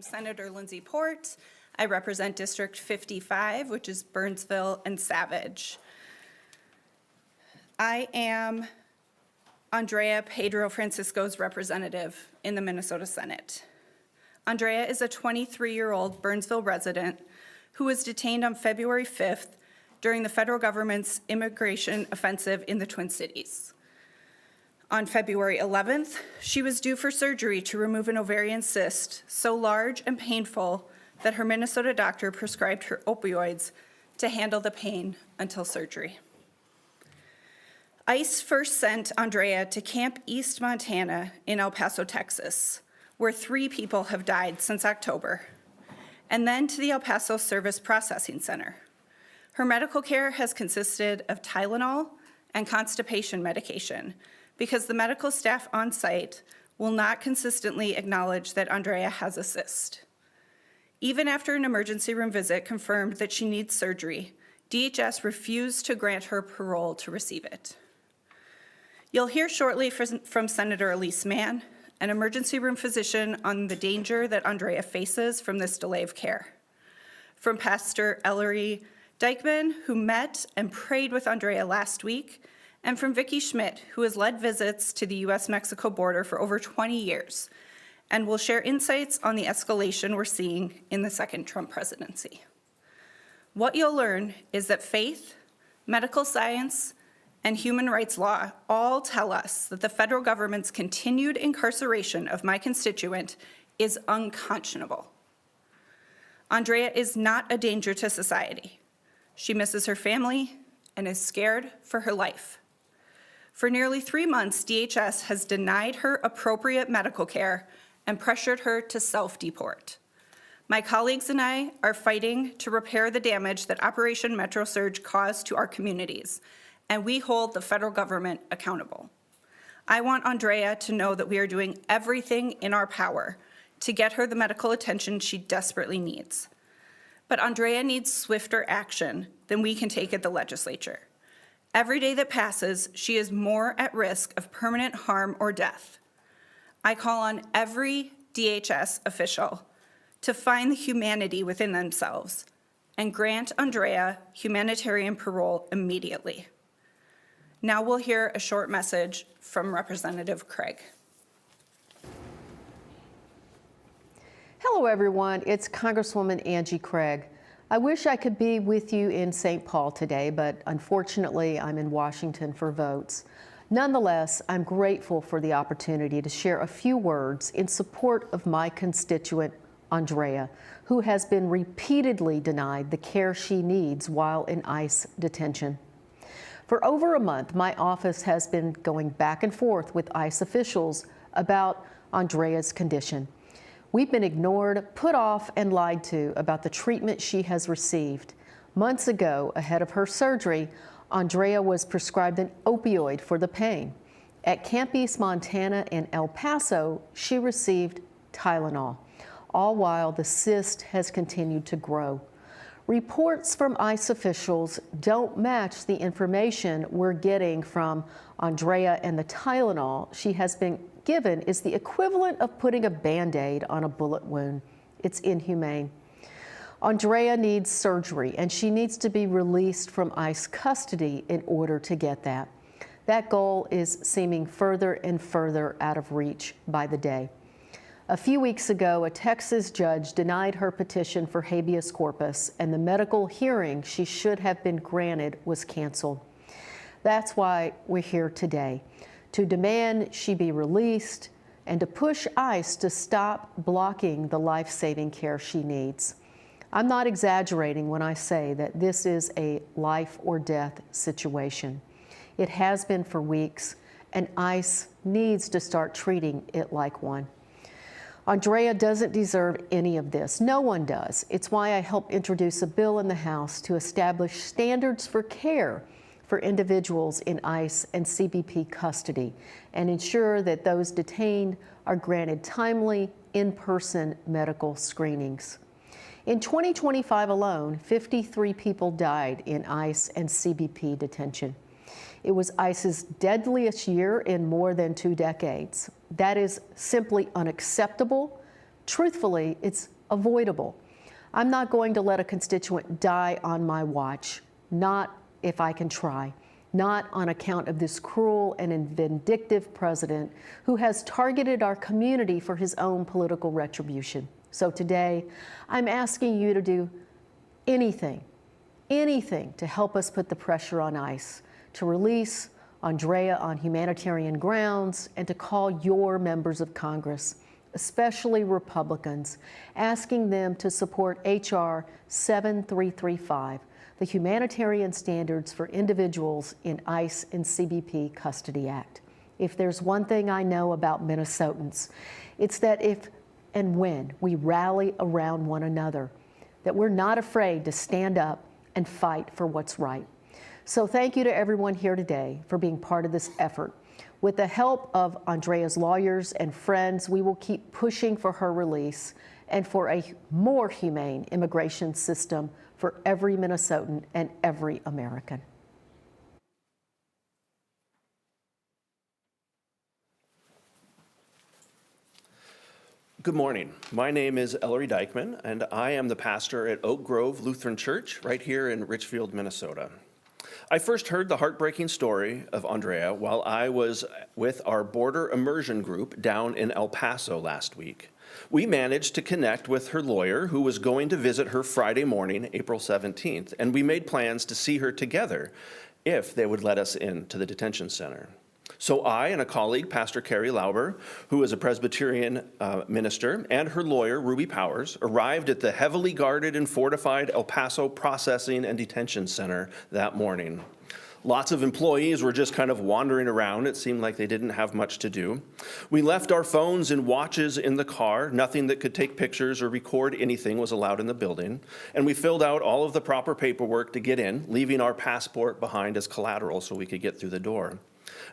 am Senator Lindsey Port. I represent District 55, which is Burnsville and Savage. I am Andrea Pedro-Francisco's representative in the Minnesota Senate. Andrea is a 23-year-old Burnsville resident who was detained on February 5th during the federal government's immigration offensive in the Twin Cities. On February 11th, she was due for surgery to remove an ovarian cyst so large and painful that her Minnesota doctor prescribed her opioids to handle the pain until surgery. ICE first sent Andrea to Camp East Montana in El Paso, Texas, where 3 people have died since October, and then to the El Paso Service Processing Center. Her medical care has consisted of Tylenol and constipation medication because the medical staff on site will not consistently acknowledge that Andrea has a cyst. Even after an emergency room visit confirmed that she needs surgery, DHS refused to grant her parole to receive it. You'll hear shortly from Senator Alice Mann, an emergency room physician, on the danger that Andrea faces from this delay of care. From Pastor Ellery Dykeman, who met and prayed with Andrea last week, and from Vicki Schmidt, who has led visits to the U.S.-Mexico border for over 20 years, and will share insights on the escalation we're seeing in the second Trump presidency. What you'll learn is that faith, medical science, and human rights law all tell us that the federal government's continued incarceration of my constituent is unconscionable. Andrea is not a danger to society. She misses her family and is scared for her life. For nearly 3 months, DHS has denied her appropriate medical care and pressured her to self-deport. My colleagues and I are fighting to repair the damage that Operation Metro Surge caused to our communities, and we hold the federal government accountable. I want Andrea to know that we are doing everything in our power to get her the medical attention she desperately needs. But Andrea needs swifter action than we can take at the legislature. Every day that passes, she is more at risk of permanent harm or death. I call on every DHS official to find the humanity within themselves and grant Andrea humanitarian parole immediately. Now we'll hear a short message from Representative Craig. Hello, everyone. It's Congresswoman Angie Craig. I wish I could be with you in St. Paul today, but unfortunately, I'm in Washington for votes. Nonetheless, I'm grateful for the opportunity to share a few words in support of my constituent, Andrea, who has been repeatedly denied the care she needs while in ICE detention. For over a month, my office has been going back and forth with ICE officials about Andrea's condition. We've been ignored, put off, and lied to about the treatment she has received. Months ago, ahead of her surgery, Andrea was prescribed an opioid for the pain. At Camp East Montana in El Paso, she received Tylenol, all while the cyst has continued to grow. Reports from ICE officials don't match the information we're getting from Andrea, and the Tylenol she has been given is the equivalent of putting a Band-Aid on a bullet wound. It's inhumane. Andrea needs surgery, and she needs to be released from ICE custody in order to get that. That goal is seeming further and further out of reach by the day. A few weeks ago, a Texas judge denied her petition for habeas corpus, and the medical hearing she should have been granted was canceled. That's why we're here today, to demand she be released and to push ICE to stop blocking the life-saving care she needs. I'm not exaggerating when I say that this is a life or death situation. It has been for weeks, and ICE needs to start treating it like one. Andrea doesn't deserve any of this. No one does. It's why I helped introduce a bill in the House to establish standards for care for individuals in ICE and CBP custody and ensure that those detained are granted timely, in-person medical screenings. In 2025 alone, 53 people died in ICE and CBP detention. It was ICE's deadliest year in more than 2 decades. That is simply unacceptable, Truthfully, it's avoidable. I'm not going to let a constituent die on my watch, not if I can try, not on account of this cruel and vindictive president who has targeted our community for his own political retribution. So today, I'm asking you to do anything to help us put the pressure on ICE, to release Andrea on humanitarian grounds, and to call your members of Congress, especially Republicans, asking them to support H.R. 7335, the Humanitarian Standards for Individuals in ICE and CBP Custody Act. If there's one thing I know about Minnesotans, it's that if and when we rally around one another, that we're not afraid to stand up and fight for what's right. So thank you to everyone here today for being part of this effort. With the help of Andrea's lawyers and friends, we will keep pushing for her release and for a more humane immigration system for every Minnesotan and every American. Good morning. My name is Ellery Dykeman, and I am the pastor at Oak Grove Lutheran Church right here in Richfield, Minnesota. I first heard the heartbreaking story of Andrea while I was with our border immersion group down in El Paso last week. We managed to connect with her lawyer, who was going to visit her Friday morning, April 17th, and we made plans to see her together if they would let us into the detention center. So I and a colleague, Pastor Carrie Lauber, who is a Presbyterian minister, and her lawyer, Ruby Powers, arrived at the heavily guarded and fortified El Paso Processing and Detention Center that morning. Lots of employees were just kind of wandering around. It seemed like they didn't have much to do. We left our phones and watches in the car. Nothing that could take pictures or record anything was allowed in the building. And we filled out all of the proper paperwork to get in, leaving our passport behind as collateral so we could get through the door.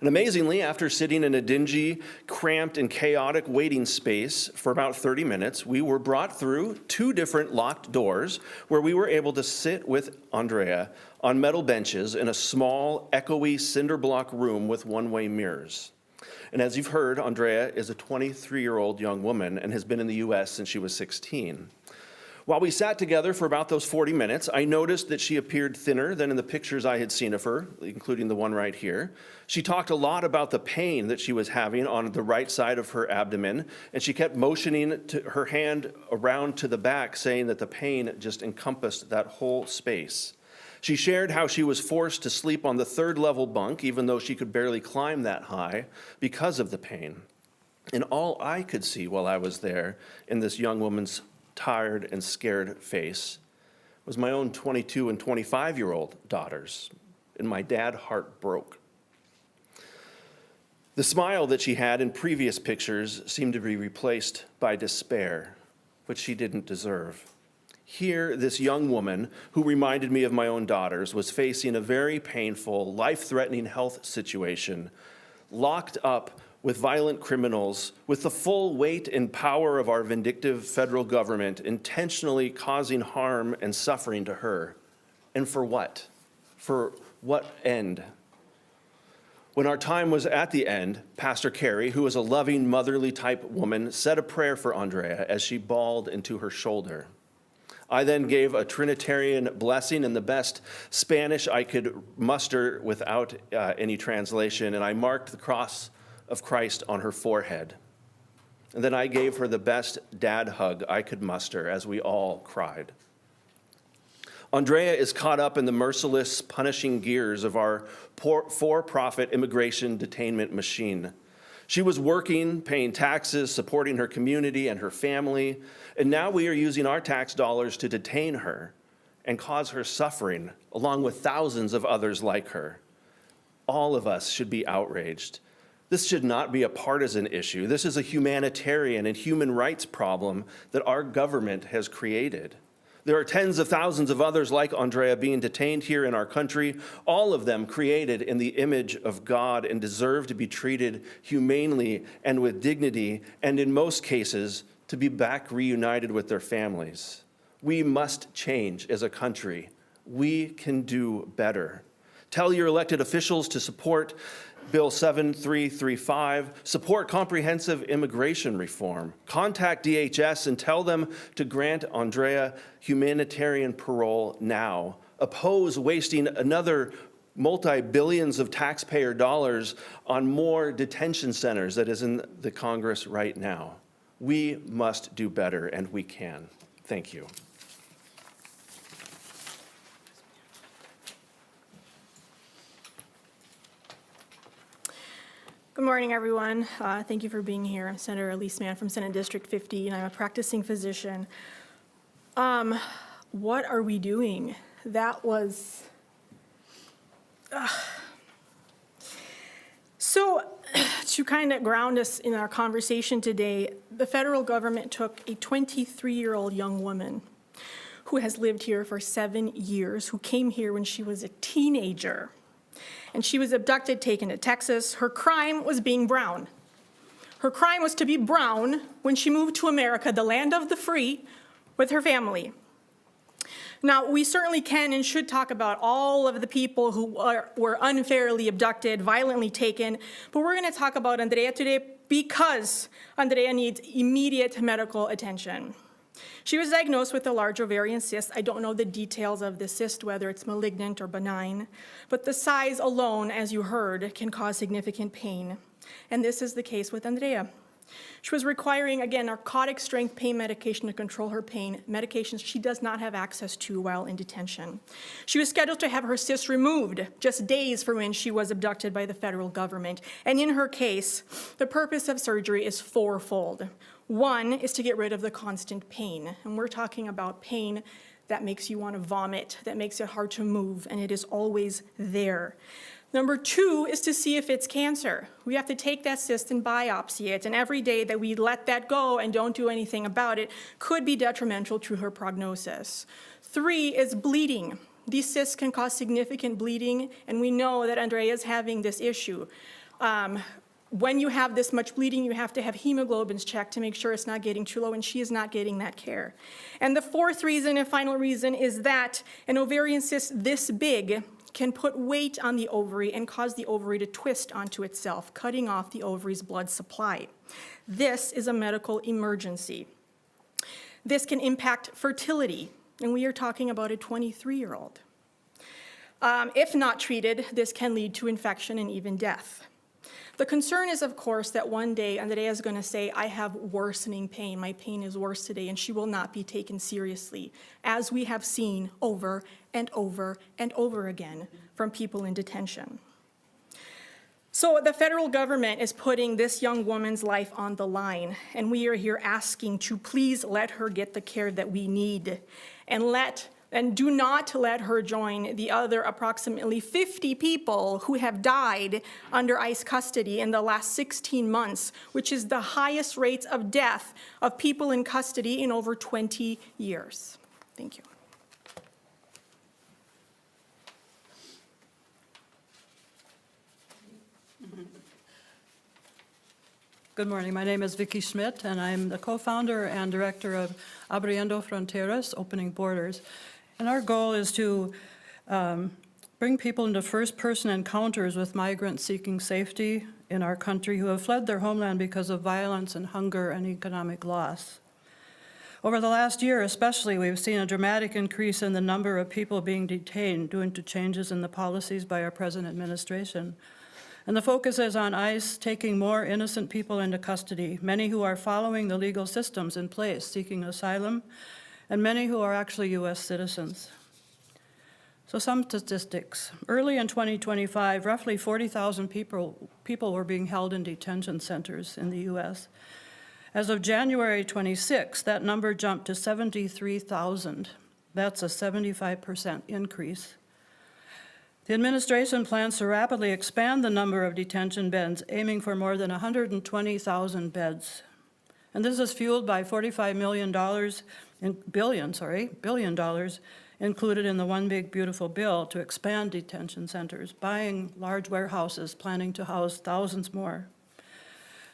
And amazingly, after sitting in a dingy, cramped, and chaotic waiting space for about 30 minutes, we were brought through 2 different locked doors where we were able to sit with Andrea on metal benches in a small, echoey cinder block room with one-way mirrors. And as you've heard, Andrea is a 23-year-old young woman and has been in the U.S. since she was 16. While we sat together for about those 40 minutes, I noticed that she appeared thinner than in the pictures I had seen of her, including the one right here. She talked a lot about the pain that she was having on the right side of her abdomen, and she kept motioning her hand around to the back, saying that the pain just encompassed that whole space. She shared how she was forced to sleep on the 3rd level bunk, even though she could barely climb that high because of the pain. And all I could see while I was there in this young woman's tired and scared face was my own 22 and 25-year-old daughters, and my dad heart broke. The smile that she had in previous pictures seemed to be replaced by despair, which she didn't deserve. Here, this young woman, who reminded me of my own daughters, was facing a very painful, life-threatening health situation, locked up with violent criminals, with the full weight and power of our vindictive federal government intentionally causing harm and suffering to her. And for what? For what end? When our time was at the end, Pastor Carrie, who was a loving, motherly type woman, said a prayer for Andrea as she bawled into her shoulder. I then gave a Trinitarian blessing in the best Spanish I could muster without any translation, and I marked the cross of Christ on her forehead. And then I gave her the best dad hug I could muster as we all cried. Andrea is caught up in the merciless, punishing gears of our for-profit immigration detainment machine. She was working, paying taxes, supporting her community and her family, and now we are using our tax dollars to detain her and cause her suffering, along with thousands of others like her. All of us should be outraged. This should not be a partisan issue. This is a humanitarian and human rights problem that our government has created. There are tens of thousands of others like Andrea being detained here in our country, all of them created in the image of God and deserve to be treated humanely and with dignity, and in most cases, to be back reunited with their families. We must change as a country. We can do better. Tell your elected officials to support Bill 7335, support comprehensive immigration reform. Contact DHS and tell them to grant Andrea humanitarian parole now. Oppose wasting another multi-billions of taxpayer dollars on more detention centers that is in the Congress right now. We must do better, and we can. Thank you. Good morning, everyone. Thank you for being here. I'm Senator Alice Mann from Senate District 50, and I'm a practicing physician. What are we doing? That was... So, to kind of ground us in our conversation today, the federal government took a 23-year-old young woman who has lived here for 7 years, who came here when she was a teenager. And she was abducted, taken to Texas. Her crime was being brown. Her crime was to be brown when she moved to America, the land of the free, with her family. Now, we certainly can and should talk about all of the people who were unfairly abducted, violently taken, but we're going to talk about Andrea today because Andrea needs immediate medical attention. She was diagnosed with a large ovarian cyst. I don't know the details of the cyst, whether it's malignant or benign, but the size alone, as you heard, can cause significant pain. And this is the case with Andrea. She was requiring, again, narcotic strength pain medication to control her pain, medications she does not have access to while in detention. She was scheduled to have her cyst removed just days from when she was abducted by the federal government. And in her case, the purpose of surgery is fourfold. One is to get rid of the constant pain, and we're talking about pain that makes you want to vomit, that makes it hard to move, and it is always there. Number two is to see if it's cancer. We have to take that cyst and biopsy it, and every day that we let that go and don't do anything about it could be detrimental to her prognosis. Three is bleeding. These cysts can cause significant bleeding, and we know that Andrea is having this issue. When you have this much bleeding, you have to have hemoglobins checked to make sure it's not getting too low, and she is not getting that care. And the fourth reason and final reason is that an ovarian cyst this big can put weight on the ovary and cause the ovary to twist onto itself, cutting off the ovary's blood supply. This is a medical emergency. This can impact fertility, and we are talking about a 23-year-old. If not treated, this can lead to infection and even death. The concern is, of course, that one day Andrea is going to say, I have worsening pain. My pain is worse today, and she will not be taken seriously, as we have seen over and over and over again from people in detention. So the federal government is putting this young woman's life on the line, and we are here asking to please let her get the care that we need, and do not let her join the other approximately 50 people who have died under ICE custody in the last 16 months, which is the highest rates of death of people in custody in over 20 years. Thank you. Good morning. My name is Vicki Schmidt, and I'm the co-founder and director of Abriendo Fronteras, Opening Borders. And our goal is to bring people into first-person encounters with migrants seeking safety in our country who have fled their homeland because of violence and hunger and economic loss. Over the last year especially, we've seen a dramatic increase in the number of people being detained due to changes in the policies by our present administration. And the focus is on ICE taking more innocent people into custody, many who are following the legal systems in place seeking asylum, and many who are actually U.S. citizens. So some statistics. Early in 2025, roughly 40,000 people were being held in detention centers in the U.S. As of January 26, that number jumped to 73,000. That's a 75% increase. The administration plans to rapidly expand the number of detention beds, aiming for more than 120,000 beds. And this is fueled by $45 million billion dollars included in the One Big Beautiful Bill to expand detention centers, buying large warehouses, planning to house thousands more.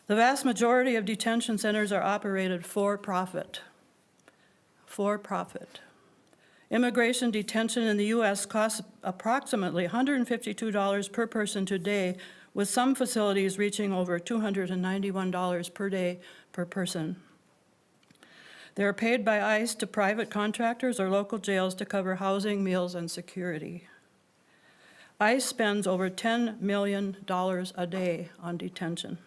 The vast majority of detention centers are operated for profit. For profit. Immigration detention in the U.S. costs approximately $152 per person today, with some facilities reaching over $291 per day per person. They are paid by ICE to private contractors or local jails to cover housing, meals, and security. ICE spends over $10 million a day on detention.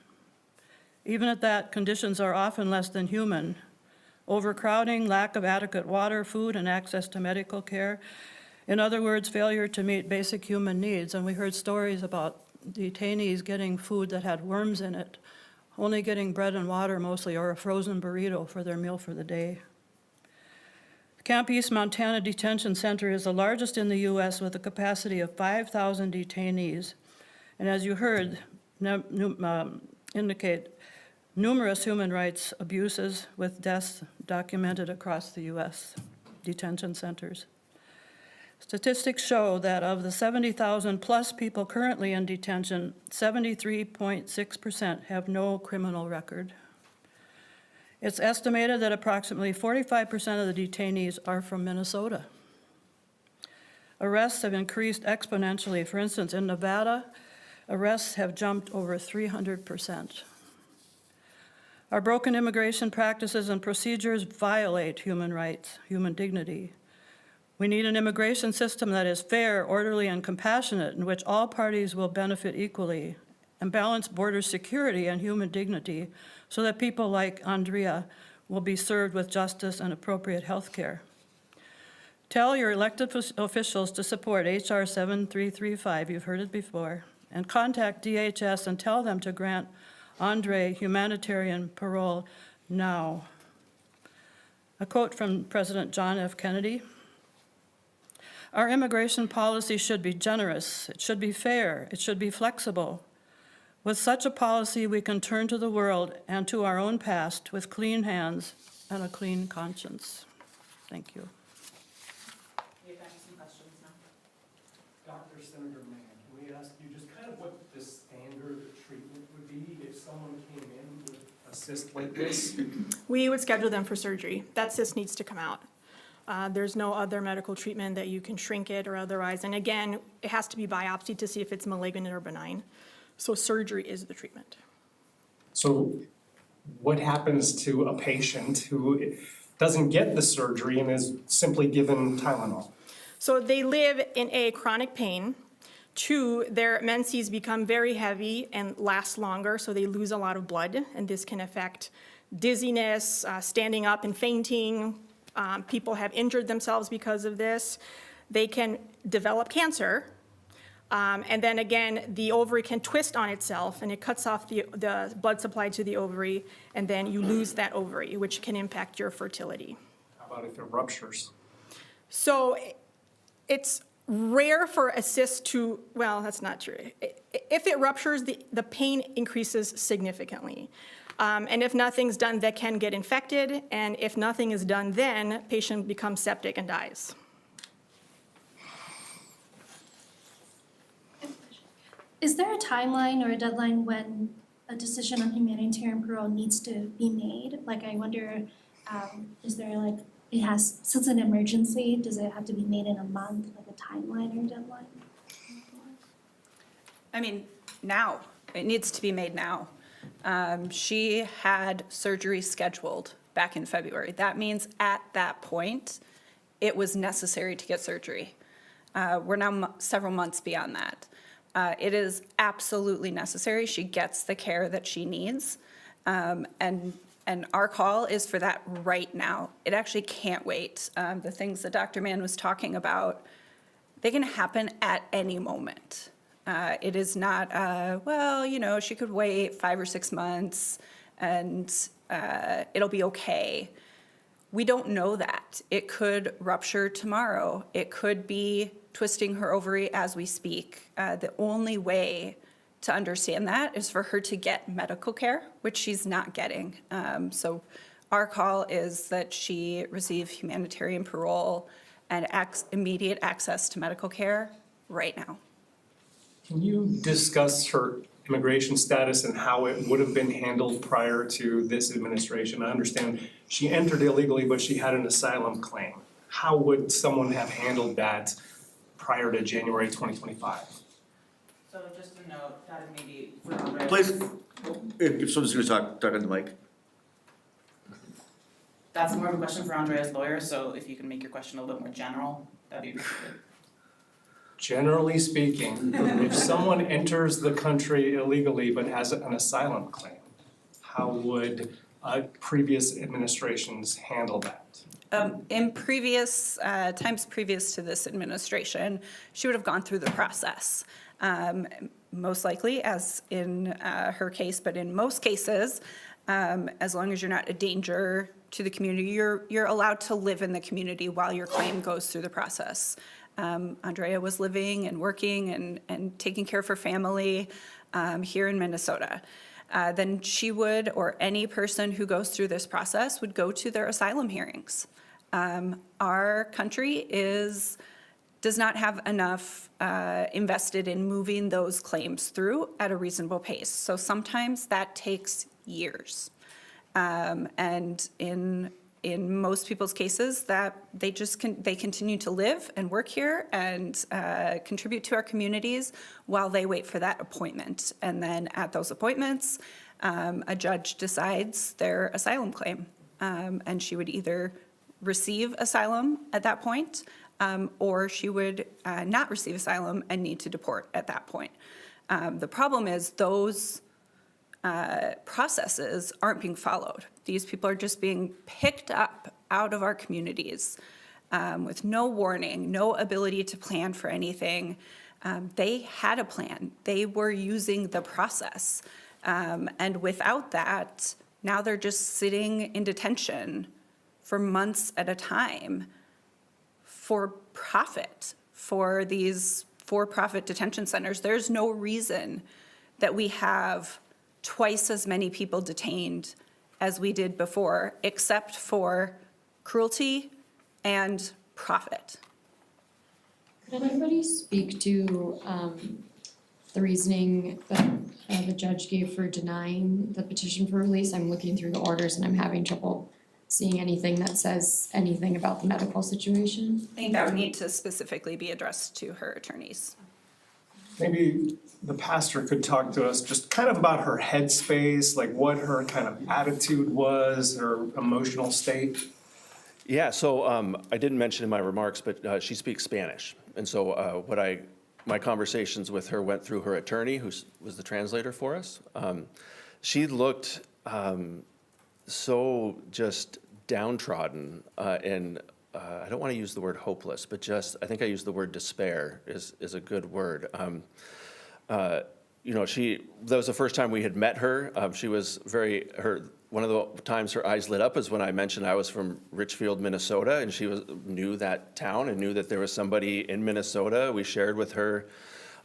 Even at that, conditions are often less than human. Overcrowding, lack of adequate water, food, and access to medical care. In other words, failure to meet basic human needs. And we heard stories about detainees getting food that had worms in it, only getting bread and water mostly, or a frozen burrito for their meal for the day. Camp East Montana Detention Center is the largest in the U.S. with a capacity of 5,000 detainees. And as you heard indicate, numerous human rights abuses with deaths documented across the U.S. detention centers. Statistics show that of the 70,000 plus people currently in detention, 73.6% have no criminal record. It's estimated that approximately 45% of the detainees are from Minnesota. Arrests have increased exponentially. For instance, in Nevada, arrests have jumped over 300%. Our broken immigration practices and procedures violate human rights, human dignity. We need an immigration system that is fair, orderly, and compassionate, in which all parties will benefit equally, and balance border security and human dignity so that people like Andrea will be served with justice and appropriate health care. Tell your elected officials to support H.R. 7335, you've heard it before, and contact DHS and tell them to grant Andrea humanitarian parole now. A quote from President John F. Kennedy: "Our immigration policy should be generous, it should be fair, it should be flexible. With such a policy, we can turn to the world and to our own past with clean hands and a clean conscience." Thank you. We've got some questions now. Dr. Senator Mann, can we ask you just kind of what the standard treatment would be if someone came in with a cyst like this? We would schedule them for surgery. That cyst needs to come out. There's no other medical treatment that you can shrink it or otherwise. And again, it has to be biopsied to see if it's malignant or benign. So surgery is the treatment. So what happens to a patient who doesn't get the surgery and is simply given Tylenol? So they live in a chronic pain. 2, their menses become very heavy and last longer, so they lose a lot of blood, and this can affect dizziness, standing up and fainting. People have injured themselves because of this. They can develop cancer. And then again, the ovary can twist on itself and it cuts off the blood supply to the ovary, and then you lose that ovary, which can impact your fertility. How about if it ruptures? So it's rare for a cyst to, well, that's not true. If it ruptures, the pain increases significantly. And if nothing's done, that can get infected. And if nothing is done, then patient becomes septic and dies. Is there a timeline or a deadline when a decision on humanitarian parole needs to be made? Like, I wonder, is there like, since it's an emergency, does it have to be made in a month, like a timeline or deadline? I mean, now. It needs to be made now. She had surgery scheduled back in February. That means at that point, it was necessary to get surgery. We're now several months beyond that. It is absolutely necessary. She gets the care that she needs. And our call is for that right now. It actually can't wait. The things that Dr. Mann was talking about, they can happen at any moment. It is not, well, you know, she could wait 5 or 6 months and it'll be okay. We don't know that. It could rupture tomorrow. It could be twisting her ovary as we speak. The only way to understand that is for her to get medical care, which she's not getting. So our call is that she receive humanitarian parole and immediate access to medical care right now. Can you discuss her immigration status and how it would have been handled prior to this administration? I understand she entered illegally, but she had an asylum claim. How would someone have handled that prior to January 2025? So just a note, that is maybe for Andrea. Please, if someone's gonna talk on the mic. That's more of a question for Andrea's lawyer, so if you can make your question a little bit more general, that'd be appreciated. Generally speaking, if someone enters the country illegally but has an asylum claim, how would previous administrations handle that? In previous, times previous to this administration, she would have gone through the process. Most likely, as in her case, but in most cases, as long as you're not a danger to the community, you're allowed to live in the community while your claim goes through the process. Andrea was living and working and taking care of her family here in Minnesota. Then she would, or any person who goes through this process would go to their asylum hearings. Our country does not have enough invested in moving those claims through at a reasonable pace. So sometimes that takes years. And in most people's cases, that they continue to live and work here and contribute to our communities while they wait for that appointment. And then at those appointments, a judge decides their asylum claim. And she would either receive asylum at that point, or she would not receive asylum and need to deport at that point. The problem is those processes aren't being followed. These people are just being picked up out of our communities with no warning, no ability to plan for anything. They had a plan. They were using the process. And without that, now they're just sitting in detention for months at a time for profit, for these for-profit detention centers. There's no reason that we have twice as many people detained as we did before, except for cruelty and profit. Could anybody speak to the reasoning that the judge gave for denying the petition for release? I'm looking through the orders and I'm having trouble seeing anything that says anything about the medical situation. I think that would need to specifically be addressed to her attorneys. Maybe the pastor could talk to us just kind of about her headspace, like what her kind of attitude was, her emotional state. Yeah, so I didn't mention in my remarks, but she speaks Spanish. And so my conversations with her went through her attorney, who was the translator for us. She looked so just downtrodden and I don't want to use the word hopeless, but just, I think I used the word despair is a good word. You know, that was the first time we had met her. She was one of the times her eyes lit up is when I mentioned I was from Richfield, Minnesota, and she knew that town and knew that there was somebody in Minnesota. We shared with her.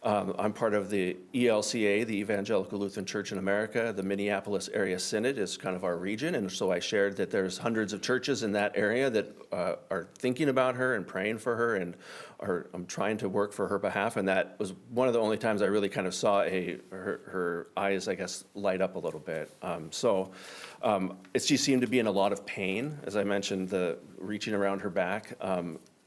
I'm part of the ELCA, the Evangelical Lutheran Church in America. The Minneapolis Area Synod is kind of our region, and so I shared that there's hundreds of churches in that area that are thinking about her and praying for her, and I'm trying to work for her behalf. And that was one of the only times I really kind of saw her eyes, I guess, light up a little bit. She seemed to be in a lot of pain, as I mentioned. The reaching around her back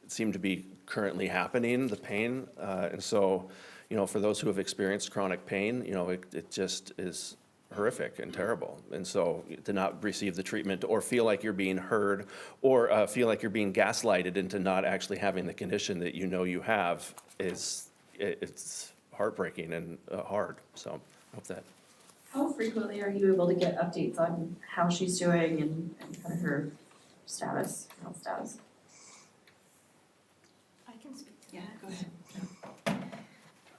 seemed to be currently happening, the pain, and so. You know, for those who have experienced chronic pain, you know, it just is horrific and terrible. And so to not receive the treatment or feel like you're being heard or feel like you're being gaslighted into not actually having the condition that you know you have it's heartbreaking and hard. So I hope that. How frequently are you able to get updates on how she's doing and kind of her status, health status? I can speak to that. Yeah, go ahead.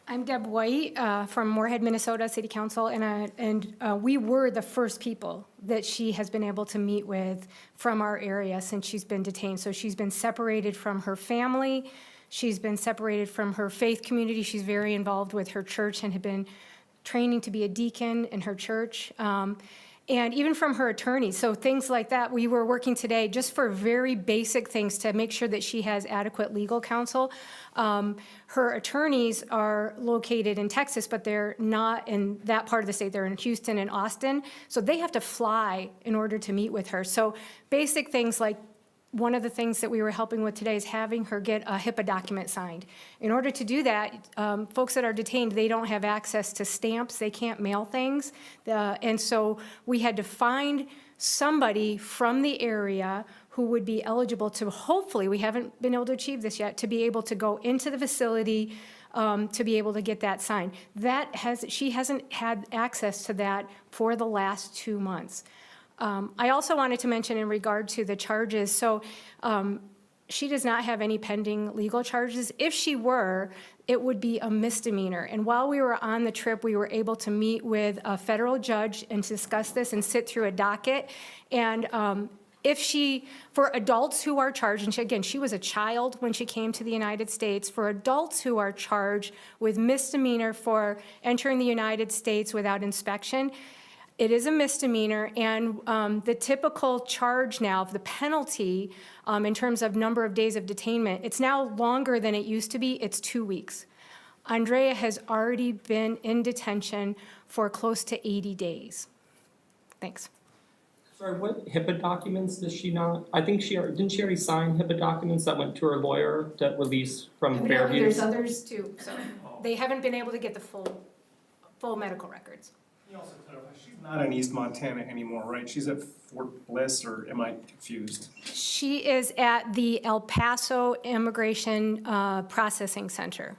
I'm Deb White from Moorhead, Minnesota City Council, and we were the first people that she has been able to meet with from our area since she's been detained. So she's been separated from her family. She's been separated from her faith community. She's very involved with her church and had been training to be a deacon in her church. And even from her attorneys. So things like that, we were working today just for very basic things to make sure that she has adequate legal counsel. Her attorneys are located in Texas, but they're not in that part of the state. They're in Houston and Austin. So they have to fly in order to meet with her. So basic things like one of the things that we were helping with today is having her get a HIPAA document signed. In order to do that, folks that are detained, they don't have access to stamps, they can't mail things. And so we had to find somebody from the area who would be eligible to, hopefully, we haven't been able to achieve this yet, to be able to go into the facility to be able to get that signed. She hasn't had access to that for the last 2 months. I also wanted to mention in regard to the charges, so she does not have any pending legal charges. If she were, it would be a misdemeanor. And while we were on the trip, we were able to meet with a federal judge and discuss this and sit through a docket. And for adults who are charged, and again, she was a child when she came to the United States, for adults who are charged with misdemeanor for entering the United States without inspection, it is a misdemeanor, and the typical charge now of the penalty in terms of number of days of detainment, it's now longer than it used to be. It's 2 weeks. Andrea has already been in detention for close to 80 days. Thanks. Sorry, what HIPAA documents does she not? I think didn't she already sign HIPAA documents that went to her lawyer to release from Fairview? There's others too, so they haven't been able to get the full medical records. Can you also clarify, she's not in East Montana anymore, right? She's at Fort Bliss, or am I confused? She is at the El Paso Immigration Processing Center.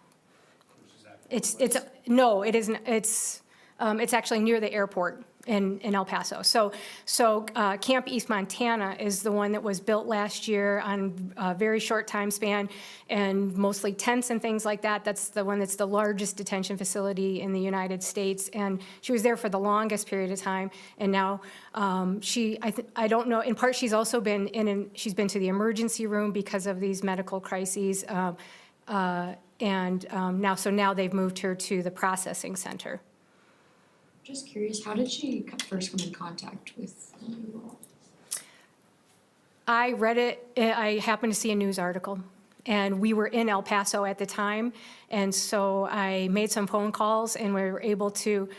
No, it isn't. It's actually near the airport in El Paso. So Camp East Montana is the one that was built last year on a very short time span and mostly tents and things like that. That's the one that's the largest detention facility in the United States. And she was there for the longest period of time. And now I don't know, in part she's also been she's been to the emergency room because of these medical crises. Now they've moved her to the processing center. Just curious, how did she first come in contact with you all? I read it, I happened to see a news article, and we were in El Paso at the time, and so I made some phone calls, and we were able to,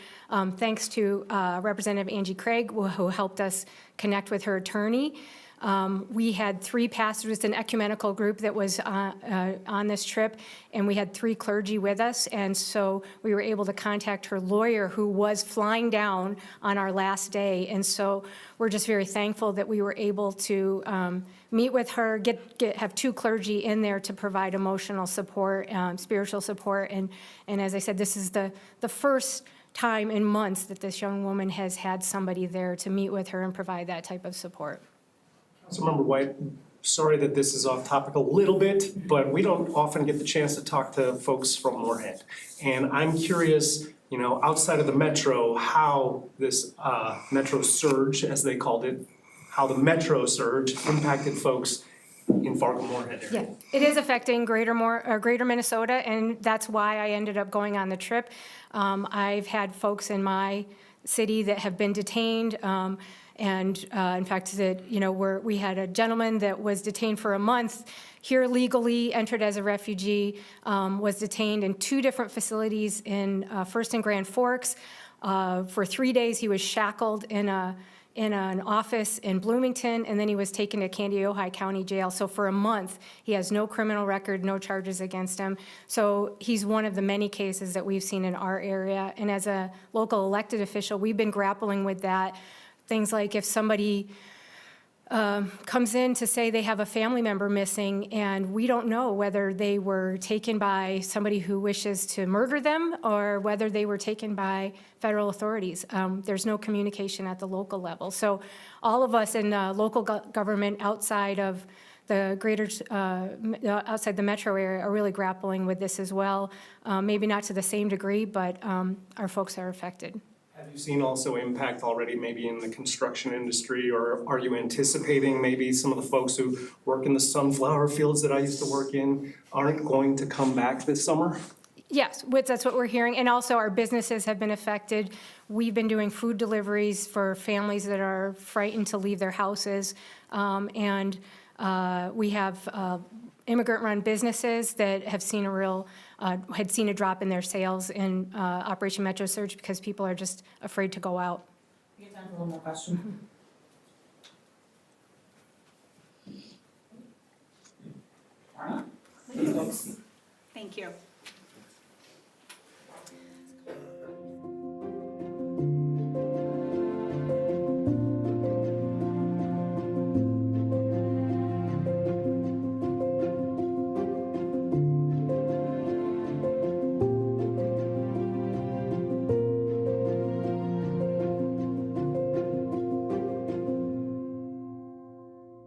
thanks to Representative Angie Craig, who helped us connect with her attorney. We had 3 pastors, an ecumenical group that was on this trip, and we had 3 clergy with us, and so we were able to contact her lawyer, who was flying down on our last day, and so we're just very thankful that we were able to meet with her, have 2 clergy in there to provide emotional support, spiritual support, and as I said, this is the first time in months that this young woman has had somebody there to meet with her and provide that type of support. Councilmember White, sorry that this is off topic a little bit, but we don't often get the chance to talk to folks from Moorhead. And I'm curious, outside of the metro, how this metro surge, as they called it, how the metro surge impacted folks in Fargo-Moorhead area. Yeah, it is affecting greater Minnesota, and that's why I ended up going on the trip. I've had folks in my city that have been detained, and in fact, we had a gentleman that was detained for a month here legally, entered as a refugee, was detained in 2 different facilities first in Grand Forks. For 3 days, he was shackled in an office in Bloomington, and then he was taken to Kandiyohi County Jail. So for a month, he has no criminal record, no charges against him. So he's one of the many cases that we've seen in our area. And as a local elected official, we've been grappling with that. Things like if somebody comes in to say they have a family member missing, and we don't know whether they were taken by somebody who wishes to murder them or whether they were taken by federal authorities. There's no communication at the local level. So all of us in local government outside of outside the metro area are really grappling with this as well. Maybe not to the same degree, but our folks are affected. Have you seen also impact already maybe in the construction industry, or are you anticipating maybe some of the folks who work in the sunflower fields that I used to work in aren't going to come back this summer? Yes, that's what we're hearing. And also our businesses have been affected. We've been doing food deliveries for families that are frightened to leave their houses. We have immigrant-run businesses that have seen had seen a drop in their sales in Operation Metro Surge because people are just afraid to go out. We have time for one more question. All right. Thank you.